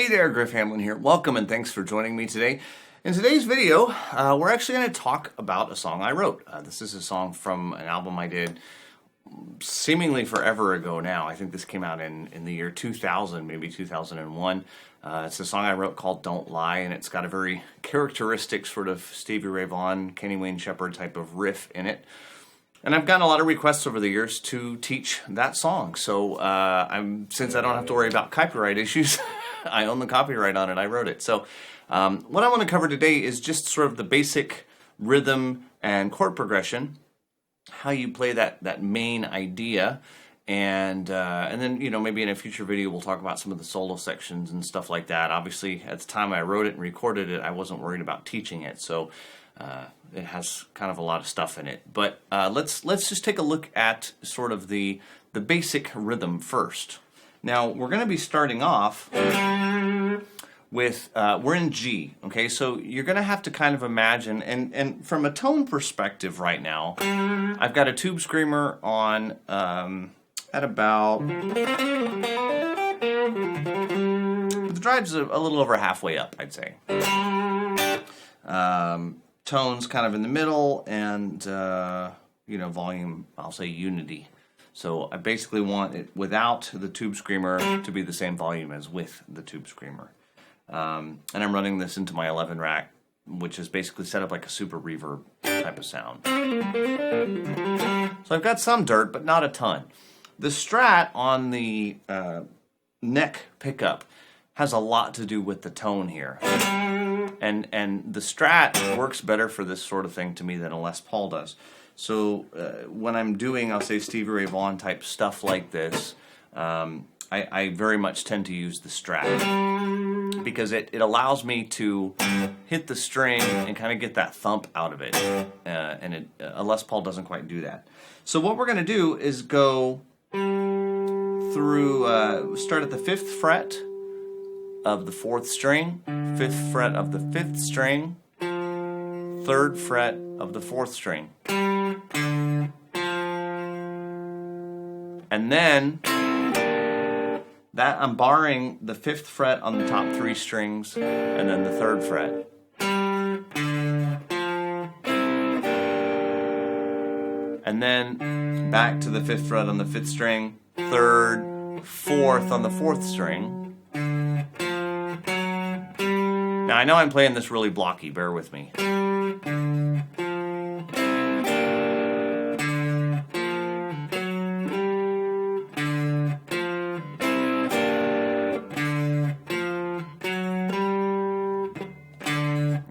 Hey there, Griff Hamlin here. Welcome and thanks for joining me today. In today's video, we're actually going to talk about a song I wrote. This is a song from an album I did seemingly forever ago now. I think this came out in the year 2000, maybe 2001. It's a song I wrote called Don't Lie, and it's got a very characteristic sort of Stevie Ray Vaughan, Kenny Wayne Shepherd type of riff in it. And I've gotten a lot of requests over the years to teach that song. So since I don't have to worry about copyright issues, I own the copyright on it. I wrote it. So what I want to cover today is just sort of the basic rhythm and chord progression, how you play that main idea, and then maybe in a future video we'll talk about some of the solo sections and stuff like that. Obviously, at the time I wrote it and recorded it, I wasn't worried about teaching it, so it has kind of a lot of stuff in it. But let's just take a look at sort of the basic rhythm first. Now we're going to be starting off with, we're in G, okay? So you're going to have to kind of imagine, and from a tone perspective right now, I've got a tube screamer on at about, the drive's a little over halfway up, I'd say. Tones kind of in the middle, and, volume, I'll say unity. So I basically want it without the tube screamer to be the same volume as with the tube screamer. And I'm running this into my 11 rack, which is basically set up like a super reverb type of sound. So I've got some dirt, but not a ton. The Strat on the neck pickup has a lot to do with the tone here. And the Strat works better for this sort of thing to me than a Les Paul does. So when I'm doing, I'll say, Stevie Ray Vaughan type stuff like this, I very much tend to use the Strat because it allows me to hit the string and kind of get that thump out of it, and a Les Paul doesn't quite do that. So what we're going to do is go through, start at the 5th fret of the 4th string, 5th fret of the 5th string, 3rd fret of the 4th string. And then that I'm barring the 5th fret on the top 3 strings and then the 3rd fret. And then back to the 5th fret on the 5th string, 3rd, 4th on the 4th string. Now I know I'm playing this really blocky, bear with me.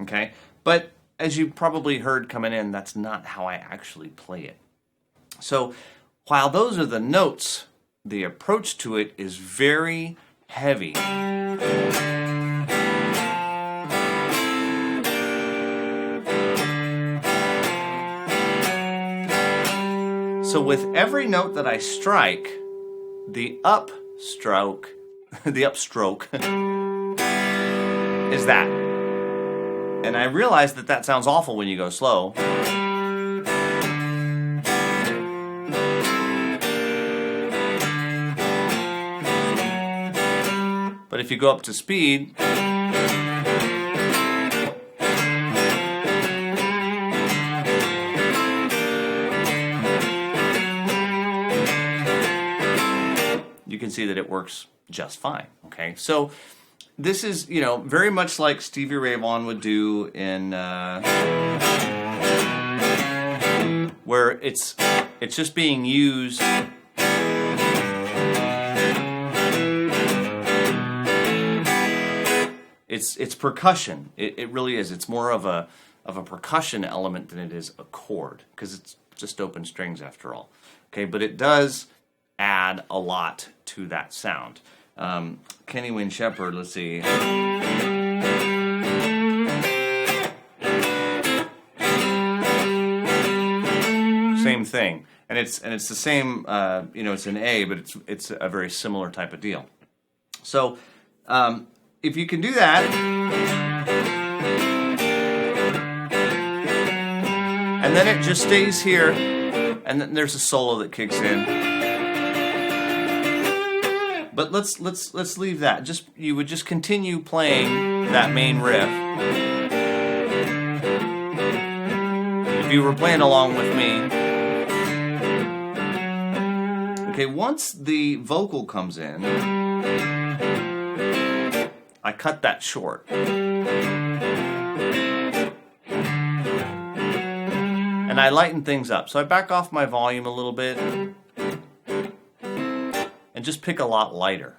Okay, but as you probably heard coming in, that's not how I actually play it. So while those are the notes, the approach to it is very heavy. So with every note that I strike, the upstroke is that. And I realize that sounds awful when you go slow. But if you go up to speed, you can see that it works just fine, okay? So this is, very much like Stevie Ray Vaughan would do in, where it's just being used it's percussion. It really is. It's more of a percussion element than it is a chord, because it's just open strings after all. Okay, but it does add a lot to that sound. Kenny Wayne Shepherd, let's see. Same thing, and it's the same. It's an A, but it's a very similar type of deal. So if you can do that, and then it just stays here, and then there's a solo that kicks in. But let's leave that. You would just continue playing that main riff. If you were playing along with me. Okay, once the vocal comes in, I cut that short. And I lighten things up. So I back off my volume a little bit and just pick a lot lighter.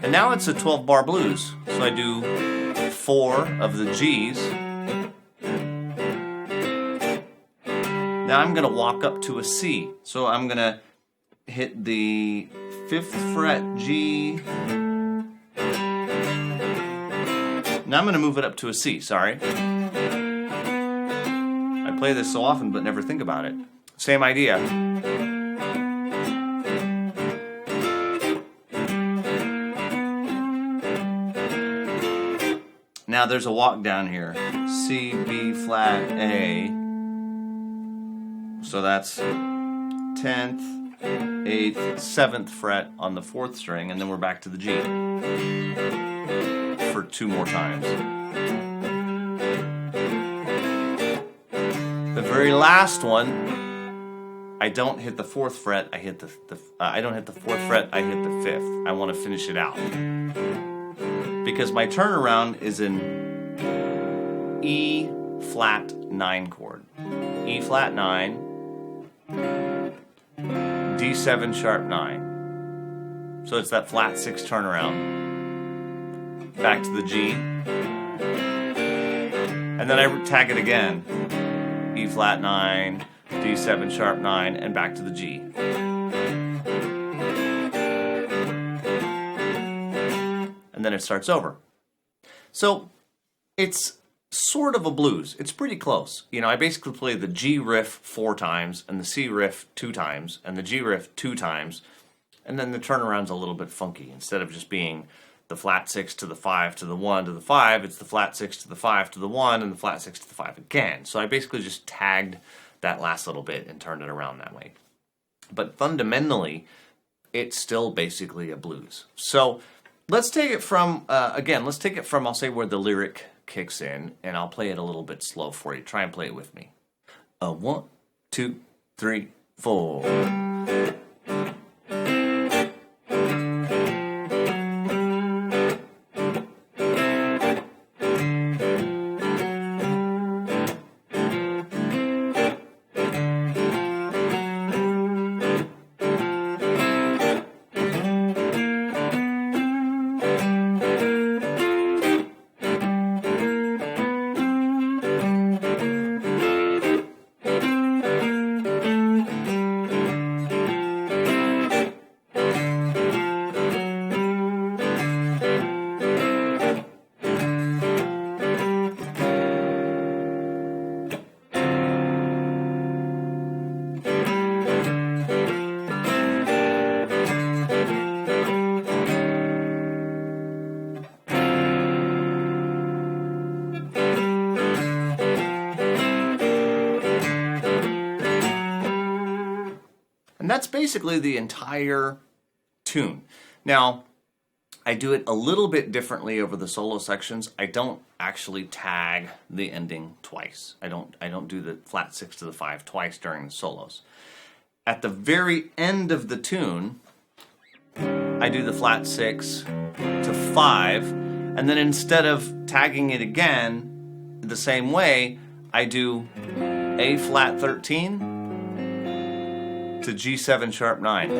And now it's a 12-bar blues. So I do 4 of the G's. Now I'm going to walk up to a C. So I'm going to hit the 5th fret G. Now I'm going to move it up to a C, sorry. I play this so often but never think about it. Same idea. Now there's a walk down here. C, B, flat, A. So that's 10th, 8th, 7th fret on the 4th string, and then we're back to the G for 2 more times. The very last one, I don't hit the 4th fret. I hit I don't hit the 4th fret. I hit the 5th. I want to finish it out because my turnaround is an E flat 9 chord. E flat 9. D7 sharp 9. So it's that flat 6 turnaround. Back to the G. And then I tag it again. E flat 9, D7 sharp 9, and back to the G. And then it starts over. So it's sort of a blues. It's pretty close. You know, I basically play the G riff 4 times, and the C riff 2 times, and the G riff 2 times, and then the turnaround's a little bit funky. Instead of just being the flat 6 to the 5 to the 1 to the 5, it's the flat 6 to the 5 to the 1, and the flat 6 to the 5 again. So I basically just tagged that last little bit and turned it around that way. But fundamentally, it's still basically a blues. So let's take it from, I'll say where the lyric kicks in, and I'll play it a little bit slow for you. Try and play it with me. 1, 2, 3, 4. And that's basically the entire tune. Now, I do it a little bit differently over the solo sections. I don't actually tag the ending twice. I don't do the flat 6 to the 5 twice during the solos. At the very end of the tune, I do the flat 6 to 5, and then instead of tagging it again the same way, I do A flat 13 to G7 sharp 9.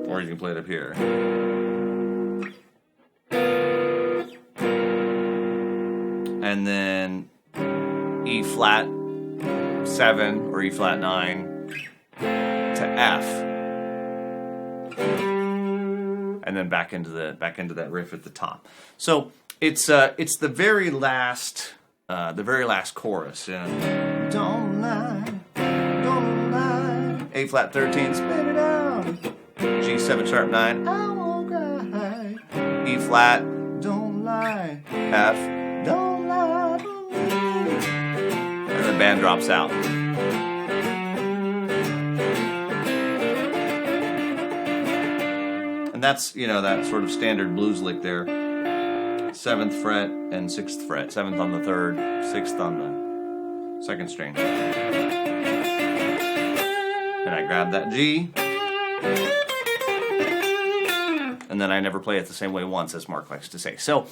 Or you can play it up here. And then E flat 7 or E flat 9 to F. And then back into that riff at the top. So it's the very last chorus. Yeah. Don't lie. A flat 13, spin it out. G7 sharp 9, I won't cry. E flat, don't lie. F, don't lie. band drops out. And that's, you know, that sort of standard blues lick there. 7th fret and 6th fret. 7th on the 3rd, 6th on the 2nd string. And I grab that G. And then I never play it the same way once, as Mark likes to say. So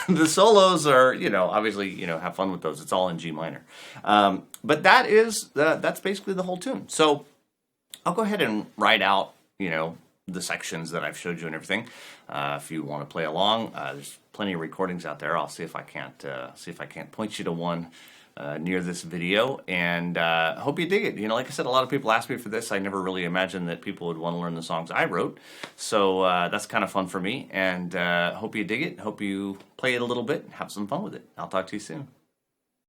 the solos are, you know, obviously, you know, have fun with those. It's all in G minor. But that's basically the whole tune. So I'll go ahead and write out, you know, the sections that I've showed you and everything. If you want to play along, there's plenty of recordings out there. I'll see if I can't point you to one near this video, and hope you dig it. You know, like I said, a lot of people ask me for this. I never really imagined that people would want to learn the songs I wrote, so that's kind of fun for me, and hope you dig it. Hope you play it a little bit and have some fun with it. I'll talk to you soon.